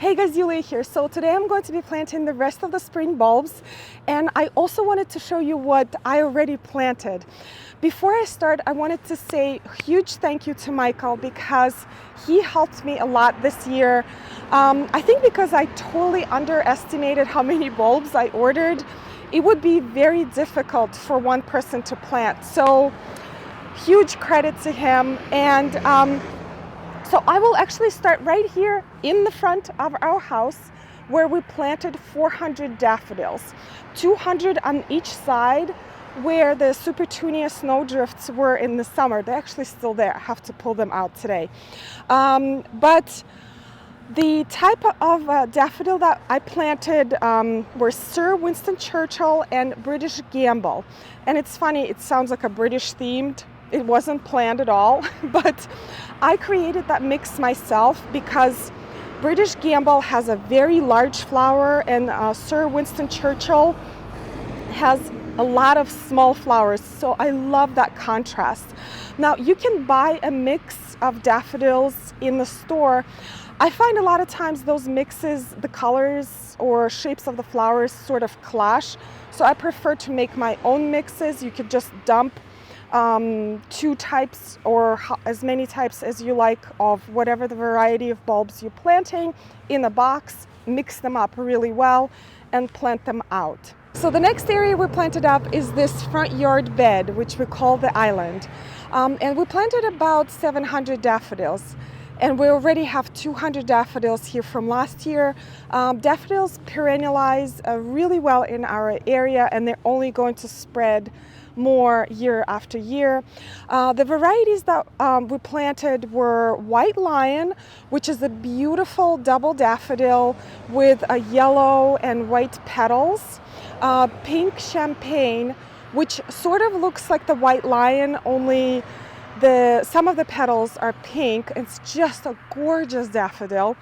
Hey guys, Yuliya here. So today I'm going to be planting the rest of the spring bulbs, and I also wanted to show you what I already planted. Before I start, I wanted to say a huge thank you to Michael because he helped me a lot this year. I think because I totally underestimated how many bulbs I ordered, it would be very difficult for one person to plant. So huge credit to him. And so I will actually start right here in the front of our house where we planted 400 daffodils, 200 on each side where the Supertunia snowdrifts were in the summer. They're actually still there. I have to pull them out today. But the type of daffodil that I planted were Sir Winston Churchill and British Gamble. And it's funny, it sounds like a British themed. It wasn't planned at all, but I created that mix myself because British Gamble has a very large flower and Sir Winston Churchill has a lot of small flowers, so I love that contrast. Now you can buy a mix of daffodils in the store. I find a lot of times those mixes, the colors or shapes of the flowers sort of clash, so I prefer to make my own mixes. You could just dump 2 types or as many types as you like of whatever the variety of bulbs you're planting in a box, mix them up really well and plant them out. So the next area we planted up is this front yard bed, which we call the island. And we planted about 700 daffodils. And we already have 200 daffodils here from last year. Daffodils perennialize really well in our area, and they're only going to spread more year after year. The varieties that we planted were White Lion, which is a beautiful double daffodil with a yellow and white petals. Pink Champagne, which sort of looks like the White Lion, only some of the petals are pink. It's just a gorgeous daffodil.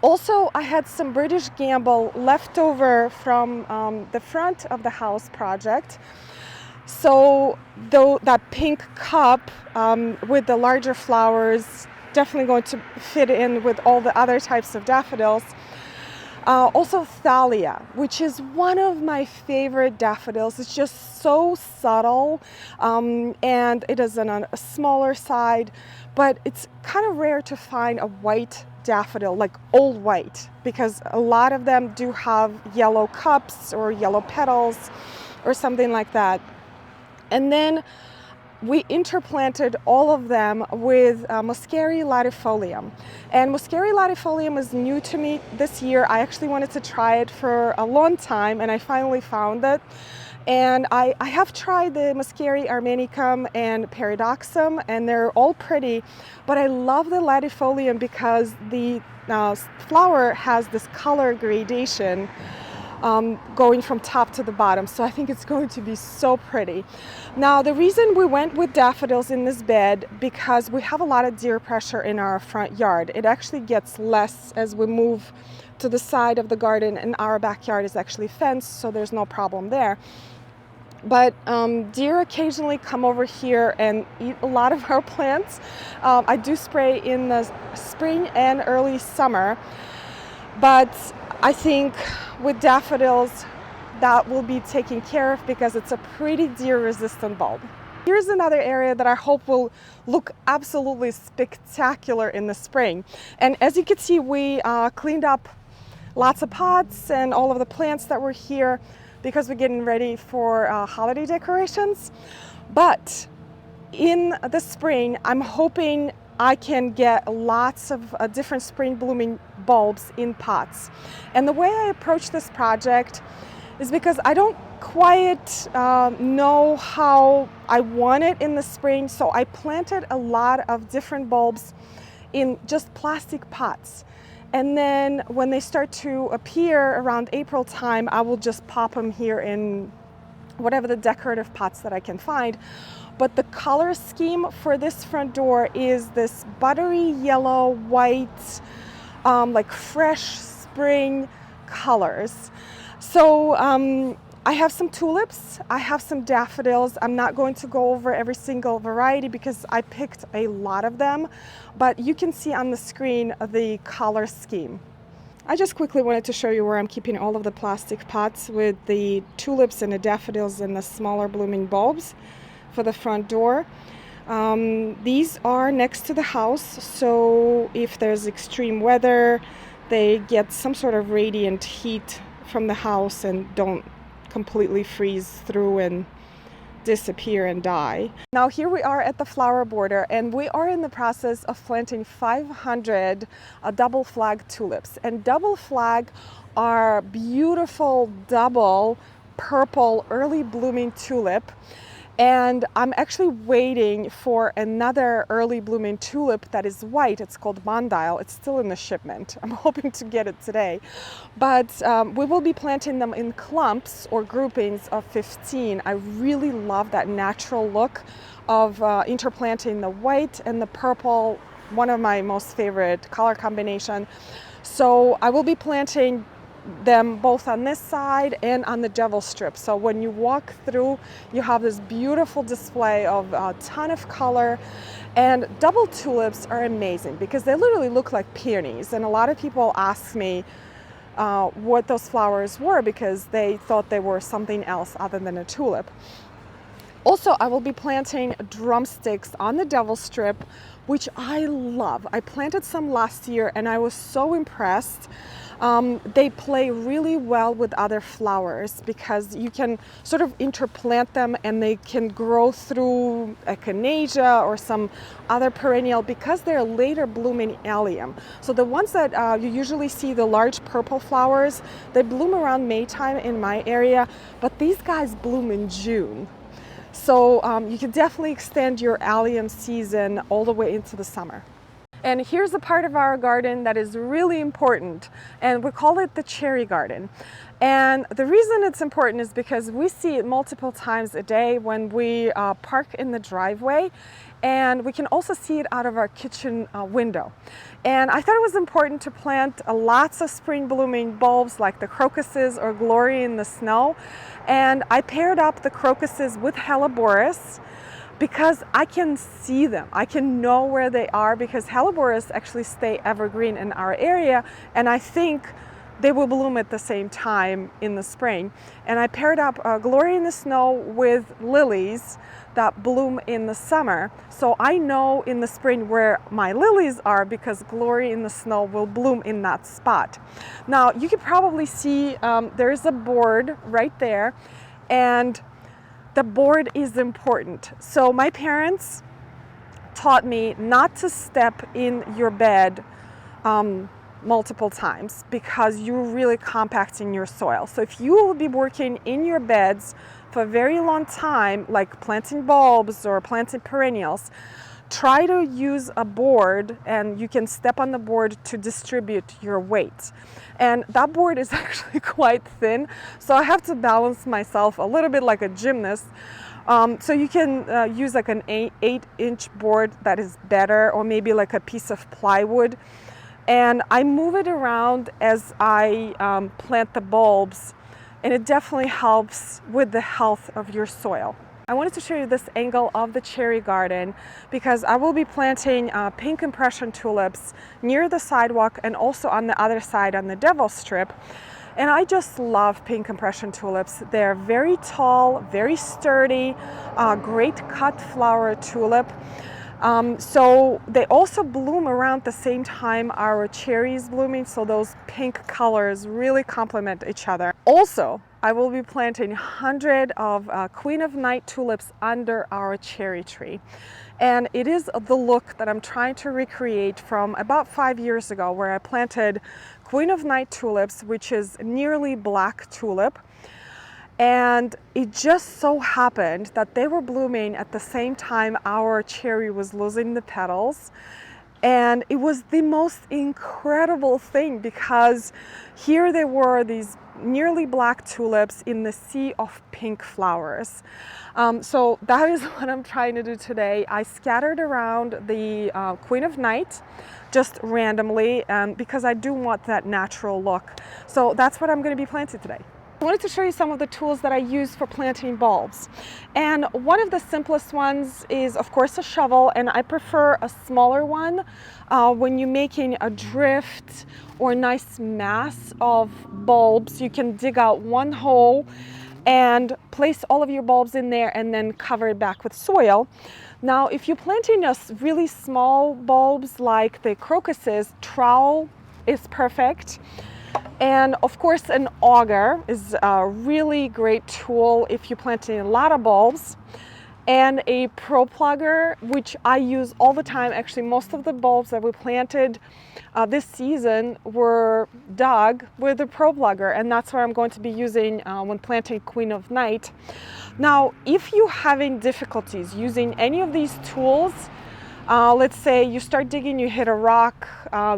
Also, I had some British Gamble left over from the front of the house project. So though that pink cup with the larger flowers definitely going to fit in with all the other types of daffodils. Also Thalia, which is one of my favorite daffodils. It's just so subtle and it is on a smaller side, but it's kind of rare to find a white daffodil, like old white, because a lot of them do have yellow cups or yellow petals or something like that. And then we interplanted all of them with Muscari latifolium. And Muscari latifolium is new to me this year. I actually wanted to try it for a long time and I finally found it. And I have tried the Muscari armenicum and peridoxum and they're all pretty, but I love the latifolium because the flower has this color gradation going from top to the bottom. So I think it's going to be so pretty. Now the reason we went with daffodils in this bed, because we have a lot of deer pressure in our front yard. It actually gets less as we move to the side of the garden, and our backyard is actually fenced, so there's no problem there. But deer occasionally come over here and eat a lot of our plants. I do spray in the spring and early summer, but I think with daffodils that will be taken care of because it's a pretty deer resistant bulb. Here's another area that I hope will look absolutely spectacular in the spring. And as you can see, we cleaned up lots of pots and all of the plants that were here because we're getting ready for holiday decorations. But in the spring, I'm hoping I can get lots of different spring blooming bulbs in pots. And the way I approach this project is because I don't quite know how I want it in the spring, so I planted a lot of different bulbs in just plastic pots. And then when they start to appear around April time, I will just pop them here in whatever the decorative pots that I can find. But the color scheme for this front door is this buttery yellow, white, like fresh spring colors. So I have some tulips, I have some daffodils. I'm not going to go over every single variety because I picked a lot of them, but you can see on the screen the color scheme. I just quickly wanted to show you where I'm keeping all of the plastic pots with the tulips and the daffodils and the smaller blooming bulbs for the front door. These are next to the house, so if there's extreme weather, they get some sort of radiant heat from the house and don't completely freeze through and disappear and die. Now here we are at the flower border, and we are in the process of planting 500 double flag tulips. And double flag are beautiful double purple early blooming tulip. And I'm actually waiting for another early blooming tulip that is white. It's called Mondial. It's still in the shipment. I'm hoping to get it today. But we will be planting them in clumps or groupings of 15. I really love that natural look of interplanting the white and the purple, one of my most favorite color combination. So I will be planting them both on this side and on the devil strip. So when you walk through, you have this beautiful display of a ton of color. And double tulips are amazing because they literally look like peonies. And a lot of people ask me what those flowers were because they thought they were something else other than a tulip. Also, I will be planting drumsticks on the devil strip, which I love. I planted some last year and I was so impressed. They play really well with other flowers because you can sort of interplant them and they can grow through echinacea or some other perennial because they're later blooming allium. So the ones that you usually see, the large purple flowers, they bloom around May time in my area, but these guys bloom in June. So you can definitely extend your allium season all the way into the summer. And here's a part of our garden that is really important, and we call it the cherry garden. And the reason it's important is because we see it multiple times a day when we park in the driveway, and we can also see it out of our kitchen window. And I thought it was important to plant lots of spring blooming bulbs like the crocuses or glory in the snow. And I paired up the crocuses with helleborus because I can see them. I can know where they are because helleborus actually stay evergreen in our area, and I think they will bloom at the same time in the spring. And I paired up glory in the snow with lilies that bloom in the summer. So I know in the spring where my lilies are because glory in the snow will bloom in that spot. Now you can probably see there's a board right there, and the board is important. So my parents taught me not to step in your bed multiple times because you're really compacting your soil. So if you will be working in your beds for a very long time, like planting bulbs or planting perennials, try to use a board, and you can step on the board to distribute your weight. And that board is actually quite thin, so I have to balance myself a little bit like a gymnast. So you can use like an 8-inch board that is better, or maybe like a piece of plywood. And I move it around as I plant the bulbs, and it definitely helps with the health of your soil. I wanted to show you this angle of the cherry garden because I will be planting pink impression tulips near the sidewalk and also on the other side on the devil strip. And I just love pink impression tulips. They're very tall, very sturdy, great cut flower tulip. So they also bloom around the same time our cherries blooming, so those pink colors really complement each other. Also, I will be planting 100 of Queen of Night tulips under our cherry tree. And it is the look that I'm trying to recreate from about 5 years ago, where I planted Queen of Night tulips, which is nearly black tulip. And it just so happened that they were blooming at the same time our cherry was losing the petals. And it was the most incredible thing because here they were, these nearly black tulips in the sea of pink flowers. So that is what I'm trying to do today. I scattered around the Queen of Night just randomly because I do want that natural look. So that's what I'm going to be planting today. I wanted to show you some of the tools that I use for planting bulbs. And one of the simplest ones is, of course, a shovel, and I prefer a smaller one when you're making a drift or a nice mass of bulbs. You can dig out one hole and place all of your bulbs in there and then cover it back with soil. Now, if you're planting really small bulbs like the crocuses, trowel is perfect. And of course, an auger is a really great tool if you're planting a lot of bulbs. And a pro plugger, which I use all the time. Actually, most of the bulbs that we planted this season were dug with a pro plugger, and that's what I'm going to be using when planting Queen of Night. Now, if you're having difficulties using any of these tools, let's say you start digging, you hit a rock,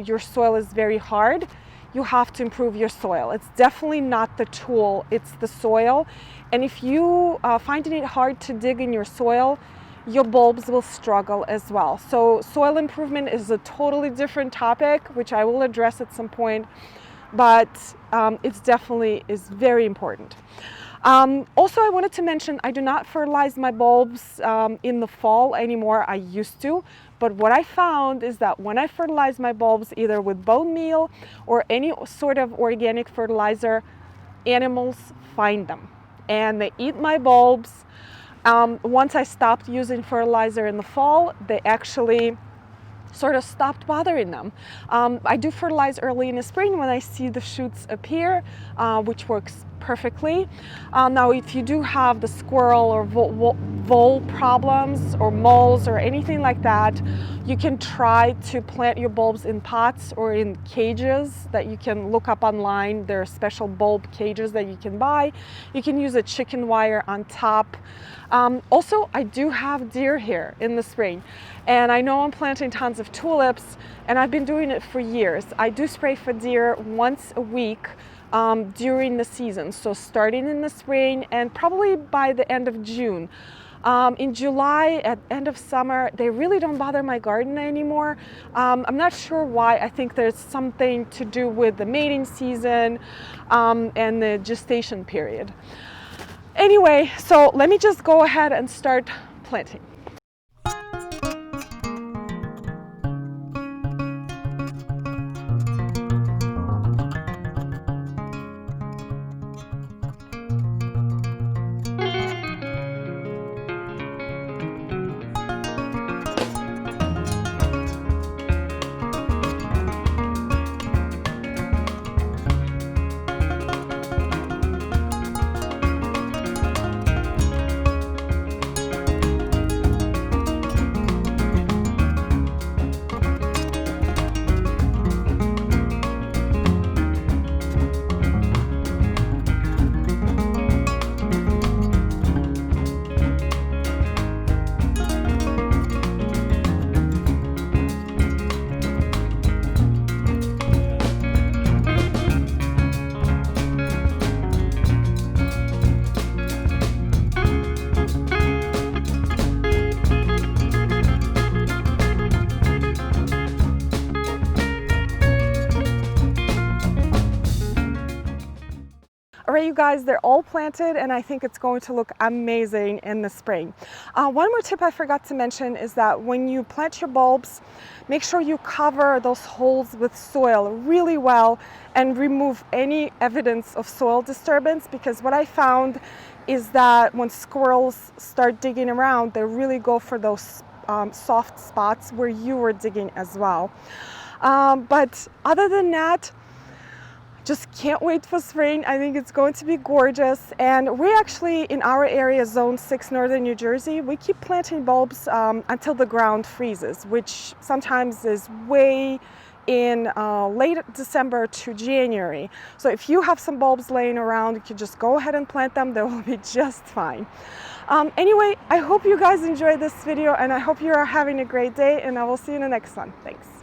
your soil is very hard, you have to improve your soil. It's definitely not the tool, it's the soil. And if you finding it hard to dig in your soil, your bulbs will struggle as well. So soil improvement is a totally different topic, which I will address at some point, but it's definitely is very important. Also, I wanted to mention I do not fertilize my bulbs in the fall anymore. I used to, but what I found is that when I fertilize my bulbs either with bone meal or any sort of organic fertilizer, animals find them and they eat my bulbs. Once I stopped using fertilizer in the fall, they actually sort of stopped bothering them. I do fertilize early in the spring when I see the shoots appear, which works perfectly. Now, if you do have the squirrel or vole problems or moles or anything like that, you can try to plant your bulbs in pots or in cages that you can look up online. There are special bulb cages that you can buy. You can use a chicken wire on top. Also, I do have deer here in the spring, and I know I'm planting tons of tulips, and I've been doing it for years. I do spray for deer once a week during the season, so starting in the spring and probably by the end of June. In July, at end of summer, they really don't bother my garden anymore. I'm not sure why. I think there's something to do with the mating season and the gestation period. Anyway, so let me just go ahead and start planting. All right, you guys, they're all planted and I think it's going to look amazing in the spring. One more tip I forgot to mention is that when you plant your bulbs, make sure you cover those holes with soil really well and remove any evidence of soil disturbance, because what I found is that when squirrels start digging around, they really go for those soft spots where you were digging as well. But other than that, just can't wait for spring. I think it's going to be gorgeous. And we actually, in our area, Zone 6, Northern New Jersey, we keep planting bulbs until the ground freezes, which sometimes is way in late December to January. So if you have some bulbs laying around, you can just go ahead and plant them. They will be just fine. Anyway, I hope you guys enjoyed this video and I hope you are having a great day, and I will see you in the next one. Thanks.